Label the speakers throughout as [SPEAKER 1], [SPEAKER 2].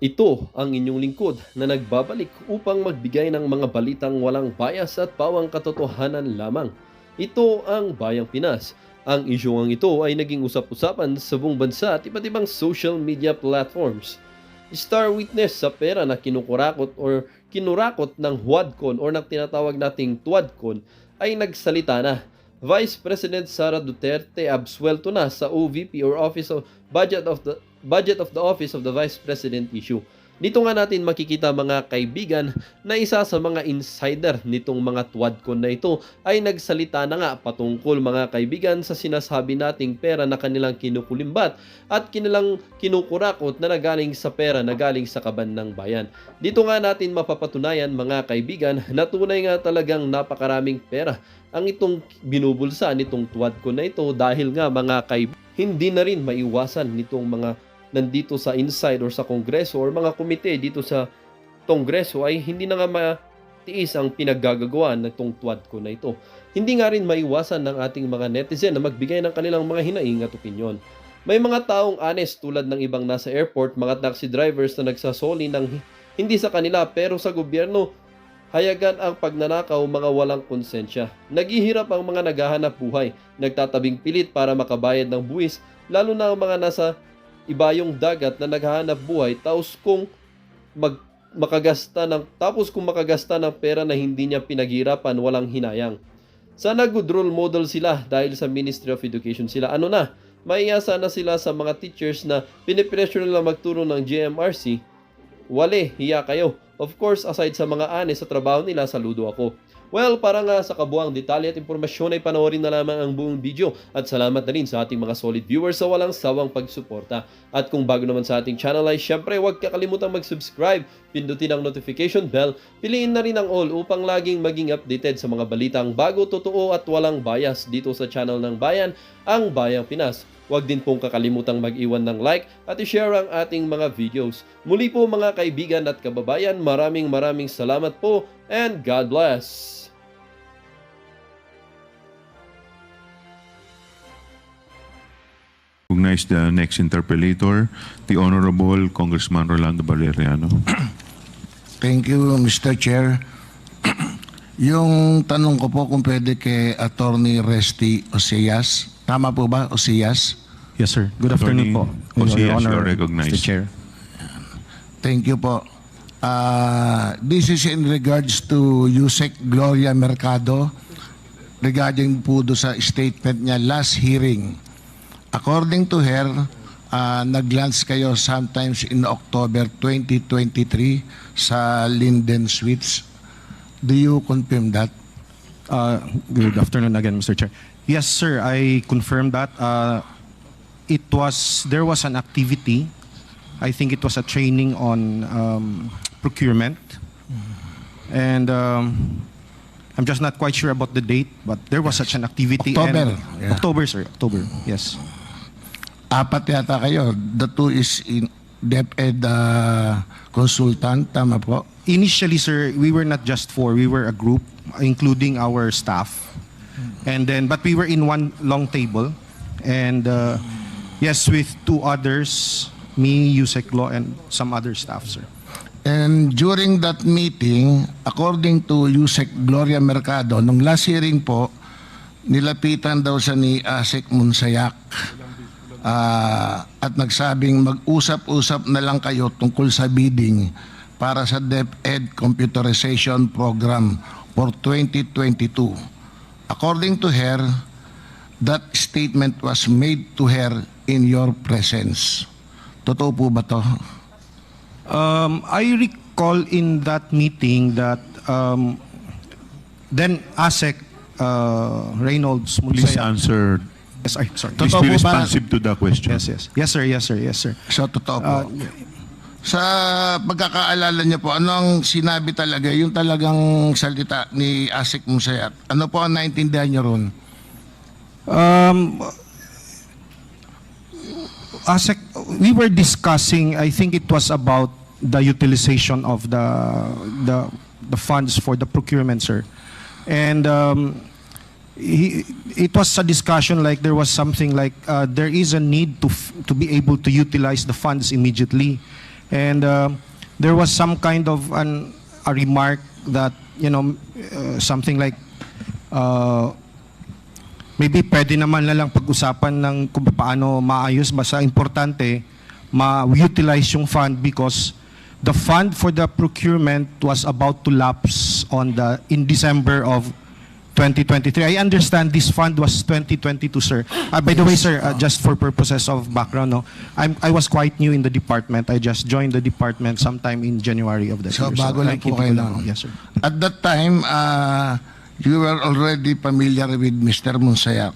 [SPEAKER 1] Ito ang inyong lingkod na nagbabalik upang magbigay ng mga balitang walang bias at pawang katotohanan lamang. Ito ang Bayang Pinas. Ang isyong ito ay naging usap-usapan sa buong bansa at iba't ibang social media platforms. Star witness sa pera na kinukurakot or kinurakot ng HUADCON or ng tinatawag nating TUADCON ay nagsalita na. Vice President Sara Duterte absuelto na sa OVP or Office of Budget of the Office of the Vice President issue. Dito nga natin makikita mga kaibigan na isa sa mga insider nitong mga TUADCON na ito ay nagsalita na nga patungkol mga kaibigan sa sinasabi nating pera na kanilang kinukulimbat at kanilang kinukurakot na nagaling sa pera na galing sa kaban ng bayan. Dito nga natin mapapatunayan mga kaibigan na tunay nga talagang napakaraming pera ang itong binubulsa nitong TUADCON na ito dahil nga mga kaibigan hindi na rin maiwasan nitong mga nandito sa inside or sa kongreso or mga komite dito sa kongreso ay hindi na nga matiis ang pinaggagawa ng itong TUADCON na ito. Hindi nga rin maiwasan ng ating mga netizen na magbigay ng kanilang mga hinaing at opinyon. May mga taong honest tulad ng ibang nasa airport, mga taxi drivers na nagsasoli ng hindi sa kanila pero sa gobyerno, hayagan ang pagnanakaw mga walang konsensya. Naghihirap ang mga naghahanap buhay, nagtatabing pilit para makabayad ng buwis, lalo na ang mga nasa ibayong dagat na naghahanap buhay tapos kung makagasta ng pera na hindi niya pinaghirapan, walang hinayang. Sana good role model sila dahil sa Ministry of Education sila. Maiasa na sila sa mga teachers na pinipressure nila magturo ng GMRC. Wale, hiya kayo. Of course, aside sa mga honest sa trabaho nila, saludo ako. Well, para nga sa kabuang detalye at impormasyon ay panoorin na lamang ang buong video at salamat na rin sa ating mga solid viewers sa walang sawang pagsuporta. At kung bago naman sa ating channel ay syempre huwag kakalimutan mag-subscribe, pindutin ang notification bell, piliin na rin ang all upang laging maging updated sa mga balitang bago, totoo at walang bias dito sa channel ng Bayan, ang Bayang Pinas. Huwag din pong kakalimutang mag-iwan ng like at i-share ang ating mga videos. Muli po mga kaibigan at kababayan, maraming salamat po and God bless!
[SPEAKER 2] Recognize the next interpellator, the Honorable Congressman Rolando Valeriano.
[SPEAKER 3] Thank you, Mr. Chair. Yung tanong ko po kung pwede kay Attorney Resty Oseas. Tama po ba, Oseas?
[SPEAKER 4] Yes, sir. Good afternoon po.
[SPEAKER 2] Oseas, you are recognized.
[SPEAKER 4] Mr. Chair.
[SPEAKER 3] Thank you po. This is in regards to Yusek Gloria Mercado regarding po do sa statement niya last hearing. According to her, nag-lunch kayo sometimes in October 2023 sa Linden Suites. Do you confirm that?
[SPEAKER 4] Good afternoon again, Mr. Chair. Yes, sir. I confirm that. There was an activity. I think it was a training on procurement. And I'm just not quite sure about the date, but there was such an activity.
[SPEAKER 3] October.
[SPEAKER 4] And, October, sir. October. Yes.
[SPEAKER 3] Apat yata kayo. The two is in DepEd consultant. Tama po?
[SPEAKER 4] Initially, sir, we were not just four. We were a group, including our staff. And then, but we were in one long table. And yes, with two others, me, Yusek Law, and some other staff, sir.
[SPEAKER 3] And during that meeting, according to Yusek Gloria Mercado, nung last hearing po, nilapitan daw siya ni Asek Munsayak at nagsabing mag-usap-usap na lang kayo tungkol sa bidding para sa DepEd Computerization Program for 2022. According to her, that statement was made to her in your presence. Totoo po ba to?
[SPEAKER 4] I recall in that meeting that then ASEC Reynolds
[SPEAKER 2] Please
[SPEAKER 4] Munsaya.
[SPEAKER 2] answer.
[SPEAKER 4] Yes, sorry.
[SPEAKER 2] Please
[SPEAKER 3] Totoo
[SPEAKER 2] be
[SPEAKER 3] po ba?
[SPEAKER 2] responsive to the question.
[SPEAKER 4] Yes. Yes, sir. Yes, sir. Yes, sir.
[SPEAKER 3] So, totoo po. Sa pagkakaalala niyo po, ano ang sinabi talaga, yung talagang salita ni Asik Musayat? Ano po ang naintindihan niyo ron?
[SPEAKER 4] ASEC, we were discussing, I think it was about the utilization of the funds for the procurement, sir. And it was a discussion like there was something like there is a need to be able to utilize the funds immediately. And there was some kind of a remark that, something like, maybe pwede naman na lang pag-usapan ng kung paano maayos, basta importante ma-utilize yung fund because the fund for the procurement was about to lapse in December of 2023. I understand this fund was 2022, sir. By the way, sir, just for purposes of background, no, I was quite new in the department. I just joined the department sometime in January of this
[SPEAKER 3] So
[SPEAKER 4] year.
[SPEAKER 3] bago lang po kayo lang.
[SPEAKER 4] Yes, sir.
[SPEAKER 3] At that time, you were already familiar with Mr. Monsayak.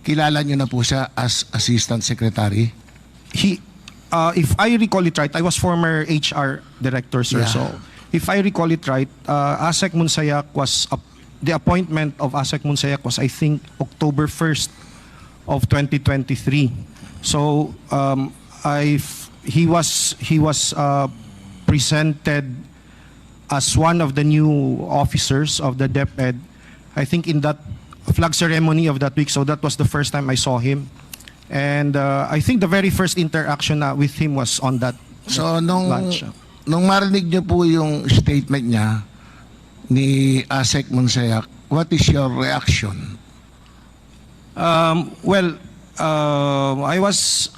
[SPEAKER 3] Kilala niyo na po siya as Assistant Secretary?
[SPEAKER 4] If I recall it right, I was former HR director, sir.
[SPEAKER 3] Yeah.
[SPEAKER 4] So, if I recall it right, ASEC Monsayak the appointment of ASEC Monsayak was, I think, October 1st of 2023. So, he was presented as one of the new officers of the DepEd, I think in that flag ceremony of that week. So that was the first time I saw him. And I think the very first interaction with him was on that
[SPEAKER 3] So, nung
[SPEAKER 4] lunch.
[SPEAKER 3] marinig niyo po yung statement niya ni ASEC Monsayak, what is your reaction?
[SPEAKER 4] Well, I was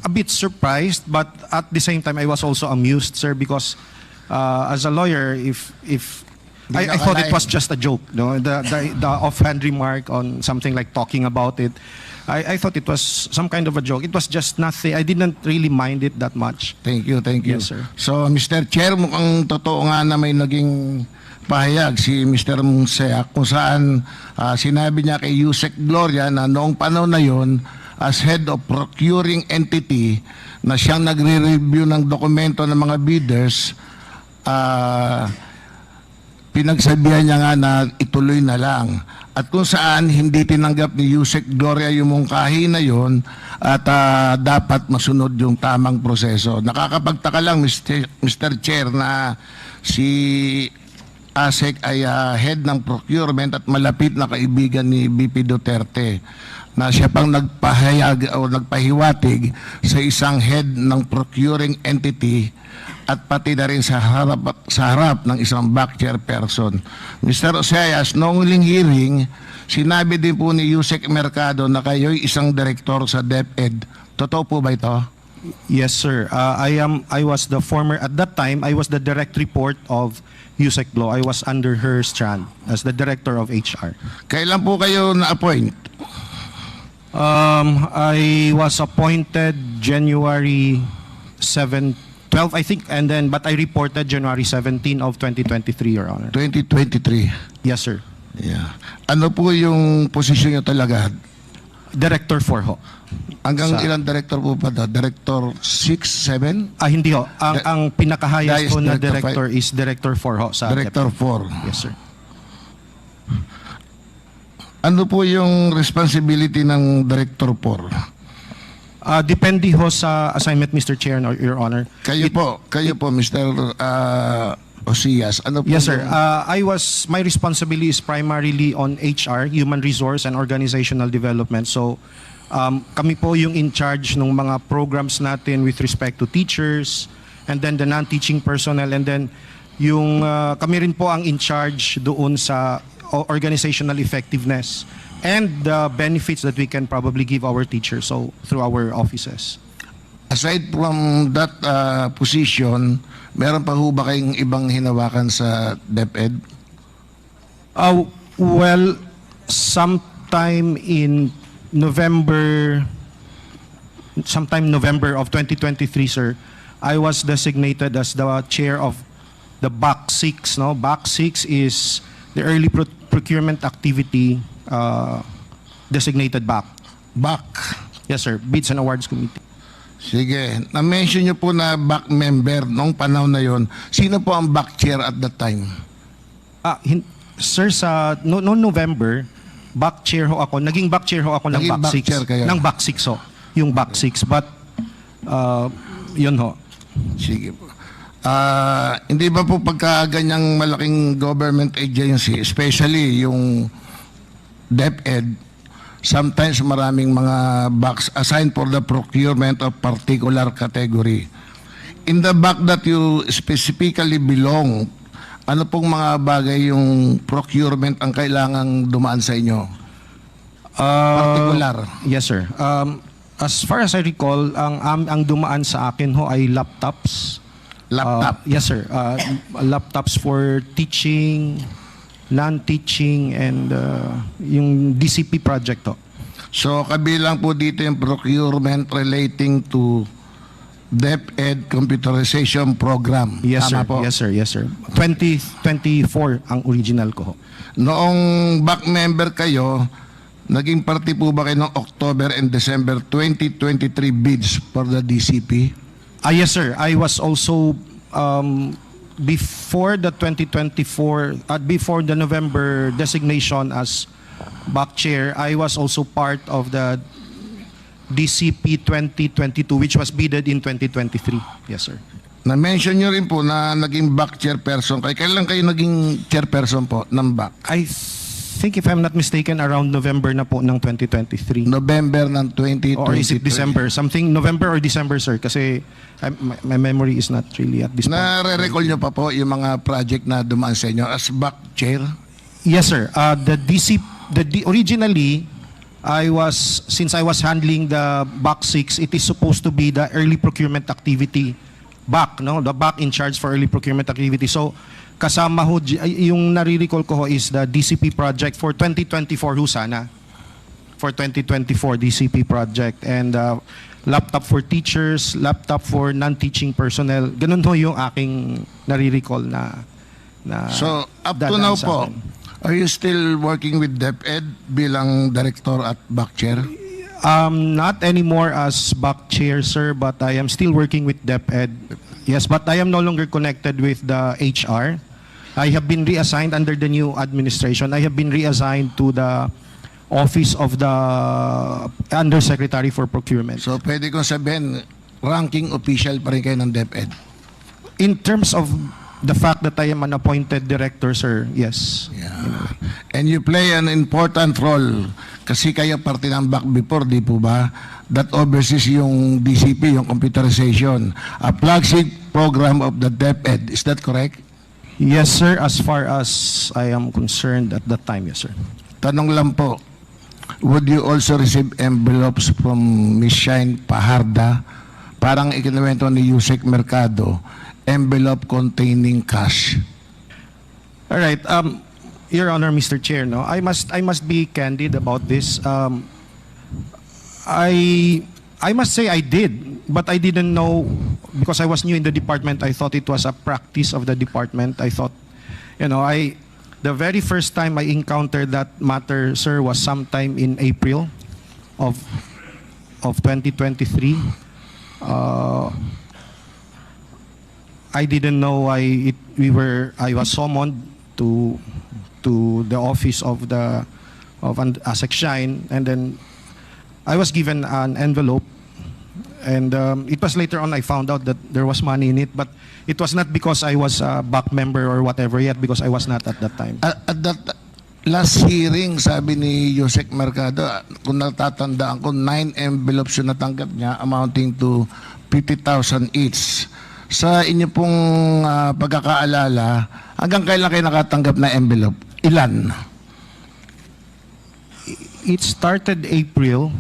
[SPEAKER 4] a bit surprised, but at the same time, I was also amused, sir, because as a lawyer, I thought it was just a joke, no? The offhand remark on something like talking about it. I thought it was some kind of a joke. It was just nothing. I didn't really mind it that much.
[SPEAKER 3] Thank you.
[SPEAKER 4] Yes, sir.
[SPEAKER 3] So, Mr. Chair, mukhang totoo nga na may naging pahayag si Mr. Monsayak kung saan sinabi niya kay Yusek Gloria na noong panahon na yon as head of procuring entity na siyang nagre-review ng dokumento ng mga bidders, pinagsabihan niya nga na ituloy na lang. At kung saan hindi tinanggap ni Yusek Gloria yung mungkahi na yon at dapat masunod yung tamang proseso. Nakakapagtaka lang, Mr. Chair, na si ASEC ay head ng procurement at malapit na kaibigan ni BP Duterte na siya pang nagpahayag o nagpahiwatig sa isang head ng procuring entity at pati na rin sa harap ng isang back chairperson. Mr. Oseas, noong huling hearing, sinabi din po ni Yusek Mercado na kayo'y isang direktor sa DepEd. Totoo po ba ito?
[SPEAKER 4] Yes, sir. I was the former, at that time, I was the direct report of Yusek Glo. I was under her strand as the director of HR.
[SPEAKER 3] Kailan po kayo na-appoint?
[SPEAKER 4] I was appointed January 12, I think, and then, but I reported January 17 of 2023, Your Honor.
[SPEAKER 3] 2023.
[SPEAKER 4] Yes, sir.
[SPEAKER 3] Yeah. Ano po yung posisyon nyo talaga?
[SPEAKER 4] Director 4 ho.
[SPEAKER 3] Hanggang
[SPEAKER 4] Sa-
[SPEAKER 3] ilang director po pa daw? Director 6, 7?
[SPEAKER 4] Hindi ho. Ang pinaka-highest
[SPEAKER 3] Highest
[SPEAKER 4] po na
[SPEAKER 3] director
[SPEAKER 4] director is Director 4 ho. Sa
[SPEAKER 3] Director
[SPEAKER 4] DepEd.
[SPEAKER 3] 4.
[SPEAKER 4] Yes, sir.
[SPEAKER 3] Ano po yung responsibility ng Director 4?
[SPEAKER 4] Depende ho sa assignment, Mr. Chair, Your Honor.
[SPEAKER 3] Kayo po, Mr. Osias. Ano po
[SPEAKER 4] Yes, sir.
[SPEAKER 3] yung-
[SPEAKER 4] My responsibility is primarily on HR, human resource and organizational development. So, kami po yung in charge ng mga programs natin with respect to teachers and then the non-teaching personnel, and then yung kami rin po ang in charge doon sa organizational effectiveness and the benefits that we can probably give our teachers so through our offices.
[SPEAKER 3] Aside from that position, meron pa ho ba kayong ibang hinawakan sa DepEd?
[SPEAKER 4] Well, sometime November of 2023, sir, I was designated as the chair of the BAC 6. No, BAC 6 is the early procurement activity designated BAC.
[SPEAKER 3] BAC.
[SPEAKER 4] Yes, sir. Bids and Awards Committee.
[SPEAKER 3] Sige. Na-mention nyo po na BAC member noong panahon na yon. Sino po ang BAC chair at that time?
[SPEAKER 4] Sir, noong November, BAC chair ho ako. Naging BAC chair ho ako ng
[SPEAKER 3] Naging
[SPEAKER 4] BAC
[SPEAKER 3] BAC
[SPEAKER 4] 6.
[SPEAKER 3] chair kayo?
[SPEAKER 4] Ng BAC 6 ho. Yung BAC 6. But, yun ho.
[SPEAKER 3] Sige po. Hindi ba po pagka ganyang malaking government agency, especially yung DepEd, sometimes maraming mga box assigned for the procurement of particular category. In the back that you specifically belong, ano pong mga bagay yung procurement ang kailangang dumaan sa inyo? Particular.
[SPEAKER 4] Yes, sir. As far as I recall, ang dumaan sa akin ho ay laptops.
[SPEAKER 3] Laptop.
[SPEAKER 4] Yes, sir. Laptops for teaching, non-teaching, and yung DCP project ho.
[SPEAKER 3] So kabilang po dito yung procurement relating to DepEd Computerization Program.
[SPEAKER 4] Yes,
[SPEAKER 3] Tama
[SPEAKER 4] sir.
[SPEAKER 3] po?
[SPEAKER 4] Yes, sir. Yes, sir. 2024 ang original ko ho.
[SPEAKER 3] Noong back member kayo, naging party po ba kayo noong October and December 2023 bids for the DCP?
[SPEAKER 4] Yes, sir. I was also before the 2024, before the November designation as back chair, I was also part of the DCP 2022, which was bidded in 2023. Yes, sir.
[SPEAKER 3] Na-mention nyo rin po na naging back chairperson. Kailan kayo naging chairperson po ng back?
[SPEAKER 4] I think if I'm not mistaken, around November na po ng 2023.
[SPEAKER 3] November ng 2023.
[SPEAKER 4] Or is it December? Something November or December, sir. Kasi my memory is not really at this point.
[SPEAKER 3] Nare-recall nyo pa po yung mga project na dumaan sa inyo as back chair?
[SPEAKER 4] Yes, sir. Originally, since I was handling the back 6, it is supposed to be the early procurement activity back, no? The back in charge for early procurement activity. So, kasama ho, yung nare-recall ko ho is the DCP project for 2024 ho sana. For 2024 DCP project. And laptop for teachers, laptop for non-teaching personnel. Ganun ho yung aking nare-recall na
[SPEAKER 3] So, up to
[SPEAKER 4] dadaan
[SPEAKER 3] now
[SPEAKER 4] sa
[SPEAKER 3] po,
[SPEAKER 4] akin.
[SPEAKER 3] are you still working with DepEd bilang director at back chair?
[SPEAKER 4] Not anymore as back chair, sir, but I am still working with DepEd. Yes, but I am no longer connected with the HR. I have been reassigned under the new administration. I have been reassigned to the office of the Undersecretary for Procurement.
[SPEAKER 3] So, pwede kong sabihin, ranking official pa rin kayo ng DepEd.
[SPEAKER 4] In terms of the fact that I am an appointed director, sir, yes.
[SPEAKER 3] Yeah. And you play an important role kasi kayo parte ng back before, di po ba? That oversees yung DCP, yung computerization, a flagship program of the DepEd. Is that correct?
[SPEAKER 4] Yes, sir, as far as I am concerned at that time, yes, sir.
[SPEAKER 3] Tanong lang po, would you also receive envelopes from Ms. Shine Paharda? Parang ikinuwento ni Yusek Mercado, envelope containing cash.
[SPEAKER 4] All right, Your Honor, Mr. Chair, no, I must be candid about this. I must say I did, but I didn't know because I was new in the department. I thought it was a practice of the department. I thought, the very first time I encountered that matter, sir, was sometime in April of 2023. I didn't know I was summoned to the office of ASEC Shine, and then I was given an envelope, and it was later on I found out that there was money in it, but it was not because I was a back member or whatever yet, because I was not at that time.
[SPEAKER 3] At that last hearing, sabi ni Yusek Mercado, kung natatandaan ko, 9 envelopes yung natanggap niya amounting to 50,000 each. Sa inyo pong pagkakaalala, hanggang kailan kayo nakatanggap na envelope? Ilan?
[SPEAKER 4] It started April.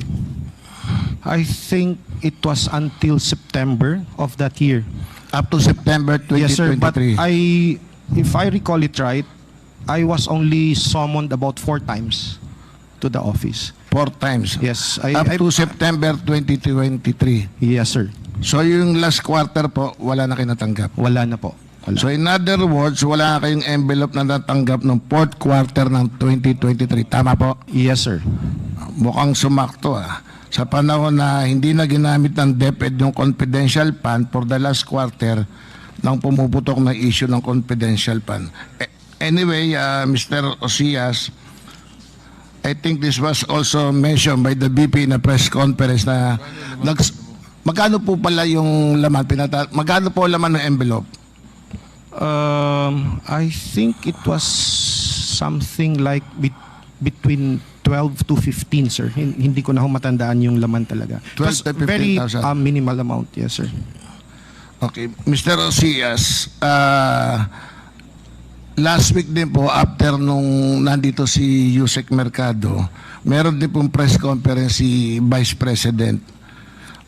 [SPEAKER 4] I think it was until September of that year.
[SPEAKER 3] Up to September 2023?
[SPEAKER 4] Yes, sir. But if I recall it right, I was only summoned about 4 times to the office.
[SPEAKER 3] 4 times?
[SPEAKER 4] Yes.
[SPEAKER 3] Up to September 2023?
[SPEAKER 4] Yes, sir.
[SPEAKER 3] So yung last quarter po, wala na kayo natanggap?
[SPEAKER 4] Wala na po. Wala.
[SPEAKER 3] So in other words, wala na kayong envelope na natanggap ng 4th quarter ng 2023. Tama po?
[SPEAKER 4] Yes, sir.
[SPEAKER 3] Mukhang sumakto Sa panahon na hindi na ginamit ng DepEd yung confidential fund for the last quarter nang pumuputok na issue ng confidential fund. Anyway, Mr. Osias, I think this was also mentioned by the VP in a press conference na magkano po pala yung laman? Magkano po laman ng envelope?
[SPEAKER 4] I think it was something like between 12 to 15, sir. Hindi ko na ho matandaan yung laman talaga.
[SPEAKER 3] 12 to 15,000.
[SPEAKER 4] Very minimal amount, yes, sir.
[SPEAKER 3] Okay, Mr. Osias, last week din po, after nung nandito si Yusek Mercado, meron din pong press conference si Vice President.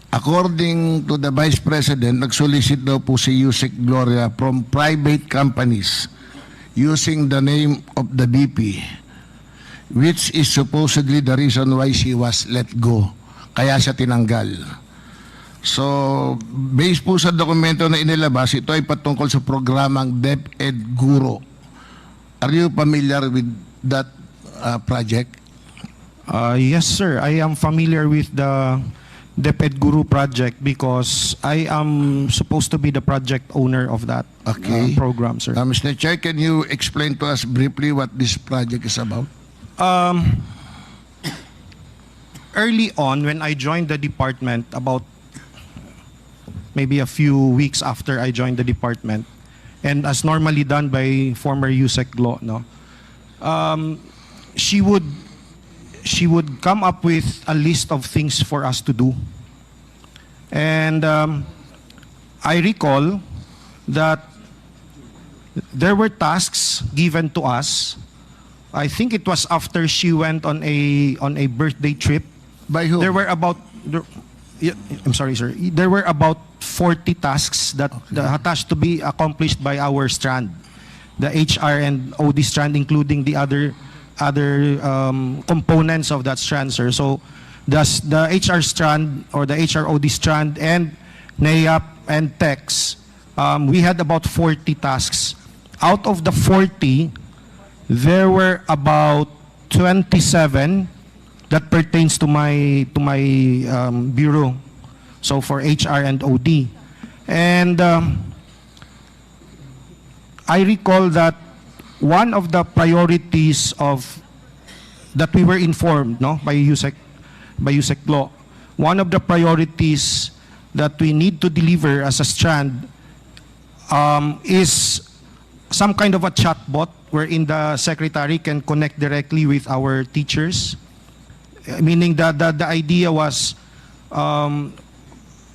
[SPEAKER 3] According to the Vice President, nag-solicit daw po si Yusek Gloria from private companies using the name of the VP, which is supposedly the reason why she was let go. Kaya siya tinanggal. So, based po sa dokumento na inilabas, ito ay patungkol sa programang DepEd Guro. Are you familiar with that project?
[SPEAKER 4] Yes, sir. I am familiar with the DepEd Guru project because I am supposed to be the project owner of that program, sir.
[SPEAKER 3] Mr. Chair, can you explain to us briefly what this project is about?
[SPEAKER 4] Early on, when I joined the department, about maybe a few weeks after I joined the department, and as normally done by former Yusek Glo, no, she would come up with a list of things for us to do. And I recall that there were tasks given to us. I think it was after she went on a birthday trip.
[SPEAKER 3] By whom?
[SPEAKER 4] There were about I'm sorry, sir. There were about 40 tasks that has to be accomplished by our strand, the HR and OD strand, including the other components of that strand, sir. So, the HR strand or the HR OD strand and NAYAP and TEX, we had about 40 tasks. Out of the 40, there were about 27 that pertains to my bureau. So for HR and OD. And I recall that one of the priorities that we were informed, no, by Yusek Law, one of the priorities that we need to deliver as a strand is some kind of a chatbot wherein the secretary can connect directly with our teachers. Meaning that the idea was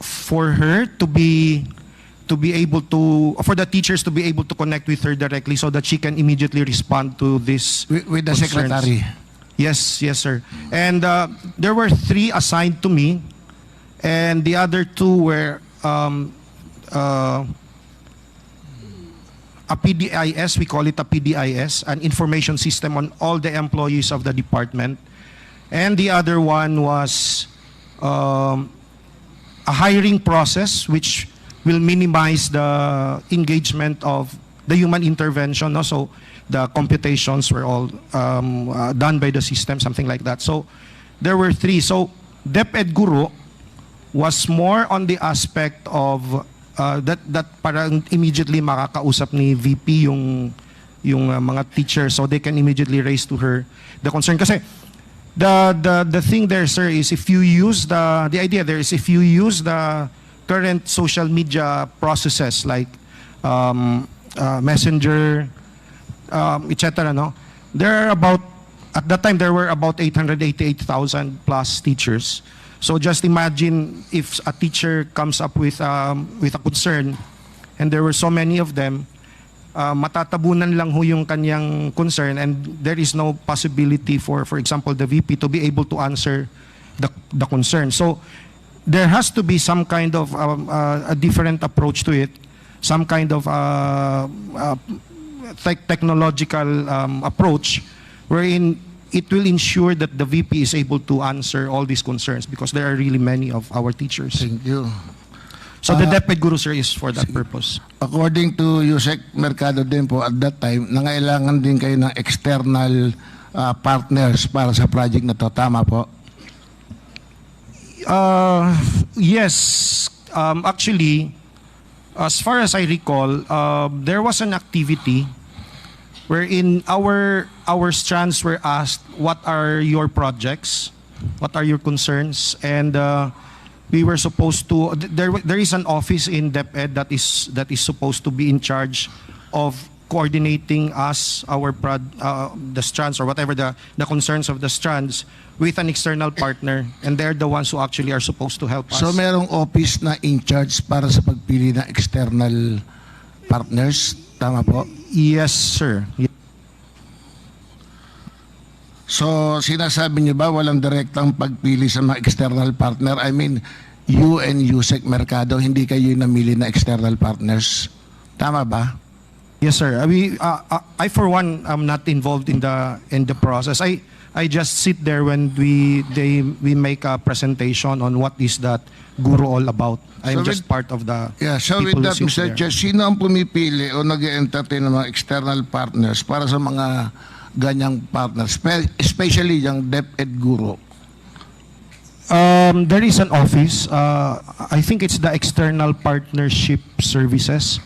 [SPEAKER 4] for her to be able to, for the teachers to be able to connect with her directly so that she can immediately respond to this
[SPEAKER 3] With the
[SPEAKER 4] concerns.
[SPEAKER 3] secretary?
[SPEAKER 4] Yes, sir. And there were 3 assigned to me, and the other 2 were a PDIS, we call it a PDIS, an information system on all the employees of the department. And the other one was a hiring process which will minimize the engagement of the human intervention. No? So the computations were all done by the system, something like that. So there were 3. So DepEd Guru was more on the aspect of that parang immediately makakausap ni VP yung mga teachers so they can immediately raise to her the concern. Kasi the thing there, sir, is if you use the idea there is if you use the current social media processes like Messenger, etc. No, there are about, at that time there were about 888,000 plus teachers. So just imagine if a teacher comes up with a concern, and there were so many of them. Matatabunan lang ho yung kanyang concern, and there is no possibility for example, the VP to be able to answer the concern. So there has to be some kind of a different approach to it, some kind of technological approach wherein it will ensure that the VP is able to answer all these concerns because there are really many of our teachers.
[SPEAKER 3] Thank you.
[SPEAKER 4] So the DepEd Guru, sir, is for that purpose.
[SPEAKER 3] According to Yusek Mercado din po, at that time, nangailangan din kayo ng external partners para sa project na to. Tama po?
[SPEAKER 4] Yes. Actually, as far as I recall, there was an activity wherein our strands were asked, what are your projects? What are your concerns? And we were supposed to, there is an office in DepEd that is supposed to be in charge of coordinating us, the strands or whatever the concerns of the strands with an external partner, and they're the ones who actually are supposed to help us.
[SPEAKER 3] So merong office na in charge para sa pagpili ng external partners, tama po?
[SPEAKER 4] Yes, sir.
[SPEAKER 3] So sinasabi niyo ba walang direktang pagpili sa mga external partner? I mean, you and Yusek Mercado, hindi kayo namili na external partners? Tama ba?
[SPEAKER 4] Yes, sir. I for one am not involved in the process. I just sit there when we make a presentation on what is that guru all about. I'm
[SPEAKER 3] So
[SPEAKER 4] just part of the
[SPEAKER 3] Yeah, so with
[SPEAKER 4] people who
[SPEAKER 3] that,
[SPEAKER 4] sit
[SPEAKER 3] Mr.
[SPEAKER 4] there.
[SPEAKER 3] Chair, sino ang pumipili o nag-entertain ng mga external partners para sa mga ganyang partners, especially yung DepEd Guru?
[SPEAKER 4] There is an office. I think it's the External Partnership Services.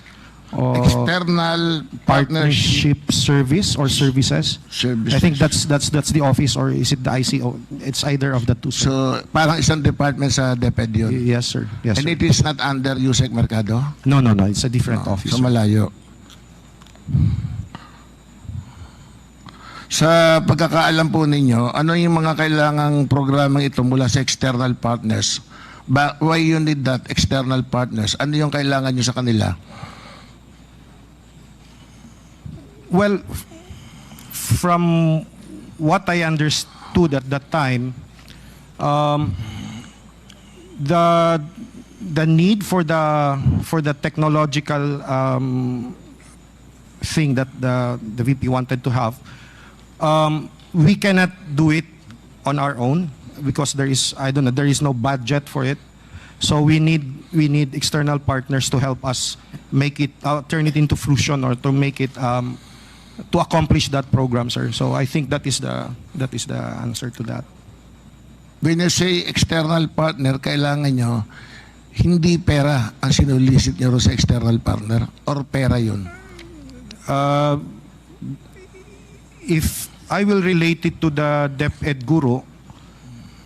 [SPEAKER 4] Or
[SPEAKER 3] External partnership
[SPEAKER 4] Partnership Service or Services.
[SPEAKER 3] services.
[SPEAKER 4] I think that's the office, or is it the ICO? It's either of the two, sir.
[SPEAKER 3] So, parang isang department sa DepEd yun.
[SPEAKER 4] Yes, sir. Yes,
[SPEAKER 3] And
[SPEAKER 4] sir.
[SPEAKER 3] it is not under Yusek Mercado?
[SPEAKER 4] No. It's a different office.
[SPEAKER 3] So,
[SPEAKER 4] sir.
[SPEAKER 3] malayo. Sa pagkakaalam po ninyo, ano yung mga kailangang programang ito mula sa external partners? Why you need that external partners? Ano yung kailangan nyo sa kanila?
[SPEAKER 4] Well, from what I understood at that time, the need for the technological thing that the VP wanted to have, we cannot do it on our own because there is no budget for it. So we need external partners to help us make it turn it into fruition, or to make it to accomplish that program, sir. So I think that is the answer to that.
[SPEAKER 3] When you say external partner, kailangan nyo, hindi pera ang sinulisit nyo sa external partner, or pera yun?
[SPEAKER 4] If I will relate it to the DepEd Guru,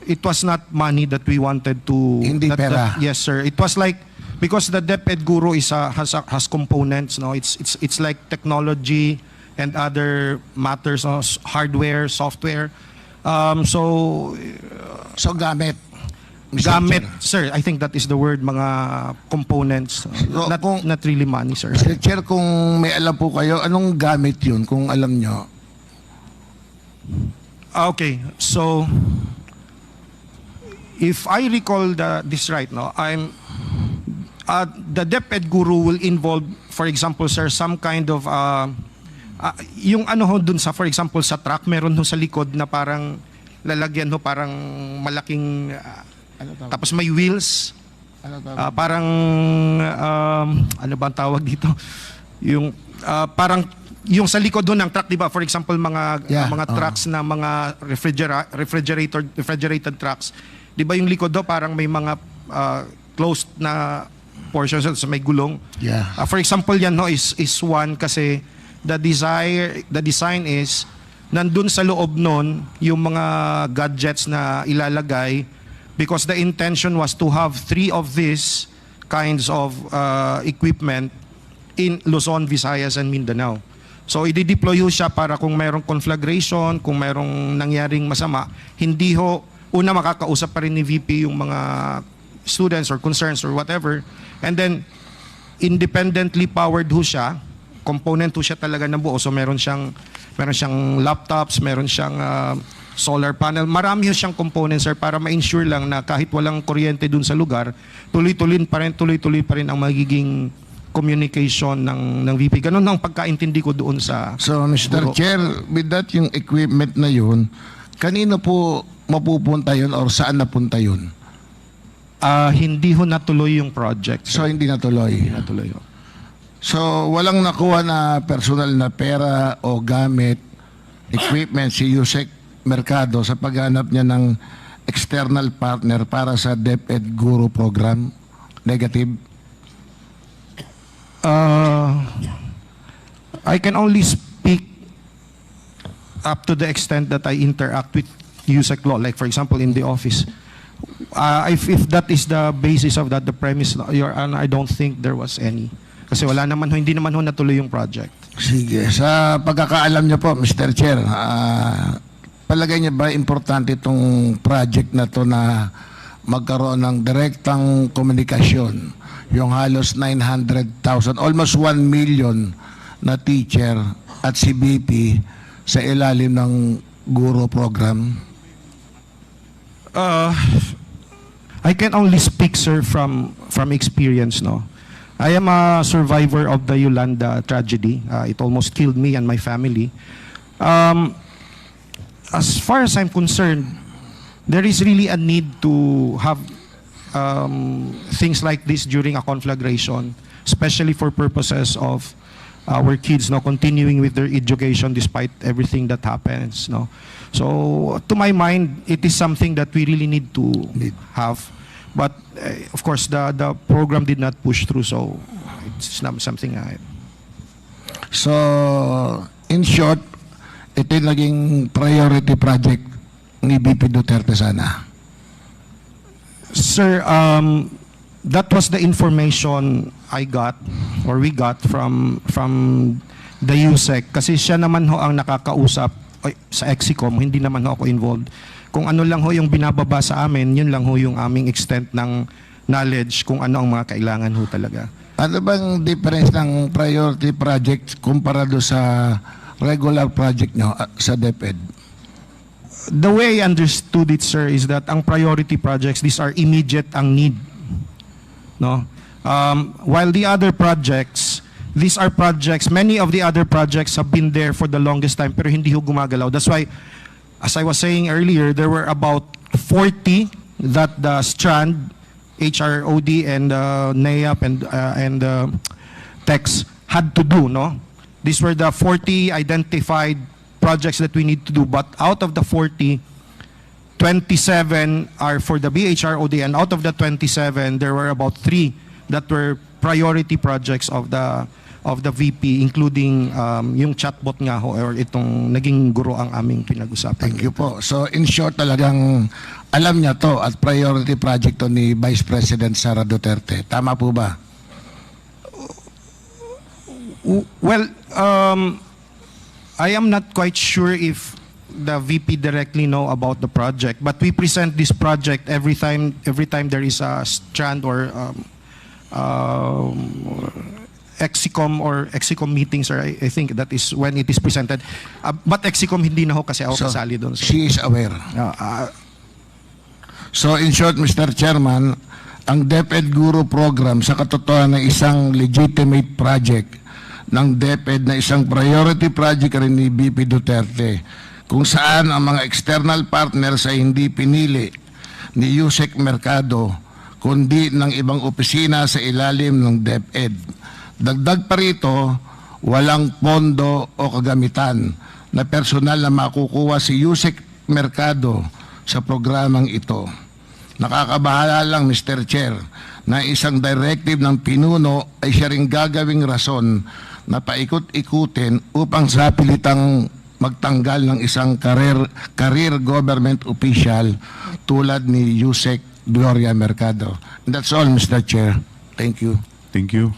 [SPEAKER 4] it was not money that we wanted to.
[SPEAKER 3] Hindi pera.
[SPEAKER 4] Yes, sir. It was like, because the DepEd Guru has components. No, it's like technology and other matters, hardware, software. So
[SPEAKER 3] Gamit. Mr.
[SPEAKER 4] gamit,
[SPEAKER 3] Chair.
[SPEAKER 4] sir. I think that is the word. Mga components, not really money, sir.
[SPEAKER 3] Mr. Chair, kung may alam po kayo, anong gamit yun kung alam nyo?
[SPEAKER 4] Okay, so if I recall this right, no, the DepEd Guru will involve, for example, sir, some kind of yung ano ho dun sa, for example, sa truck, meron ho sa likod na parang lalagyan ho, parang malaking tapos may wheels. Parang ano ba ang tawag dito? Yung parang yung sa likod doon ng truck, di ba? For example, mga trucks na mga refrigerated trucks. Di ba yung likod do parang may mga closed na portions sa may gulong.
[SPEAKER 3] Yeah.
[SPEAKER 4] For example, yan no is one kasi the design is nandun sa loob nun yung mga gadgets na ilalagay, because the intention was to have 3 of these kinds of equipment in Luzon, Visayas, and Mindanao. So i-deploy siya para kung mayroong conflagration, kung mayroong nangyaring masama, hindi ho, una makakausap pa rin ni VP yung mga students or concerns or whatever, and then independently powered ho siya, component ho siya talaga ng buo. So meron siyang laptops, meron siyang solar panel, marami ho siyang components, sir, para ma-ensure lang na kahit walang kuryente dun sa lugar, tuloy-tuloy pa rin ang magiging communication ng VP. Ganun ang pagkaintindi ko doon sa
[SPEAKER 3] So, Mr.
[SPEAKER 4] Guru.
[SPEAKER 3] Chair, with that yung equipment na yun, kanino po mapupunta yun or saan napunta yun?
[SPEAKER 4] Hindi ho natuloy yung project,
[SPEAKER 3] So,
[SPEAKER 4] sir.
[SPEAKER 3] hindi natuloy.
[SPEAKER 4] Natuloy ho.
[SPEAKER 3] So, walang nakuha na personal na pera o gamit, equipment si Yusek Mercado sa paghanap niya ng external partner para sa DepEd Guru program? Negative?
[SPEAKER 4] I can only speak up to the extent that I interact with USEC law, like for example in the office. If that is the basis of that, the premise, Your Honor, I don't think there was any. Kasi wala naman ho, hindi naman ho natuloy yung project.
[SPEAKER 3] Sige. Sa pagkakaalam niyo po, Mr. Chair, palagay niyo ba importante itong project na to na magkaroon ng direktang komunikasyon? Yung halos 900,000, almost 1 million na teacher at CBP sa ilalim ng Guro program?
[SPEAKER 4] I can only speak, sir, from experience, no. I am a survivor of the Yolanda tragedy. It almost killed me and my family. As far as I'm concerned, there is really a need to have things like this during a conflagration, especially for purposes of our kids, no, continuing with their education despite everything that happens, no. So, to my mind, it is something that we really need to have. But, of course, the program did not push through, so it's not something
[SPEAKER 3] So, in short, ito yung naging priority project ni BP Duterte sana.
[SPEAKER 4] Sir, that was the information I got or we got from the USEC kasi siya naman ho ang nakakausap sa Exicom, hindi naman ho ako involved. Kung ano lang ho yung binababa sa amin, yun lang ho yung aming extent ng knowledge kung ano ang mga kailangan ho talaga.
[SPEAKER 3] Ano bang difference ng priority project kumpara do sa regular project nyo sa DepEd?
[SPEAKER 4] The way I understood it, sir, is that ang priority projects, these are immediate ang need. No? While the other projects, these are projects, many of the other projects have been there for the longest time pero hindi ho gumagalaw. That's why, as I was saying earlier, there were about 40 that the Strand, HROD, and NAEAP and TEX had to do, no? These were the 40 identified projects that we need to do. But out of the 40, 27 are for the BHROD, and out of the 27, there were about 3 that were priority projects of the VP, including yung chatbot nga ho, or itong naging guro ang aming pinag-usapan.
[SPEAKER 3] Thank you po. So, in short, talagang alam niya to at priority project to ni Vice President Sara Duterte. Tama po ba?
[SPEAKER 4] Well, I am not quite sure if the VP directly know about the project, but we present this project every time there is a Strand or Exicom meetings, or I think that is when it is presented. But Exicom hindi na ho kasi ako kasali doon.
[SPEAKER 3] She is aware. So, in short, Mr. Chairman, ang DepEd Guru Program sa katotohanan ng isang legitimate project ng DepEd na isang priority project rin ni BP Duterte, kung saan ang mga external partners ay hindi pinili ni Yusek Mercado kundi ng ibang opisina sa ilalim ng DepEd. Dagdag pa rito, walang pondo o kagamitan na personal na makukuha si Yusek Mercado sa programang ito. Nakakabahala lang, Mr. Chair, na isang directive ng pinuno ay siya ring gagawing rason na paikot-ikutin upang sapilitang magtanggal ng isang career government official tulad ni Yusek Gloria Mercado. And that's all, Mr. Chair. Thank you.
[SPEAKER 2] Thank you.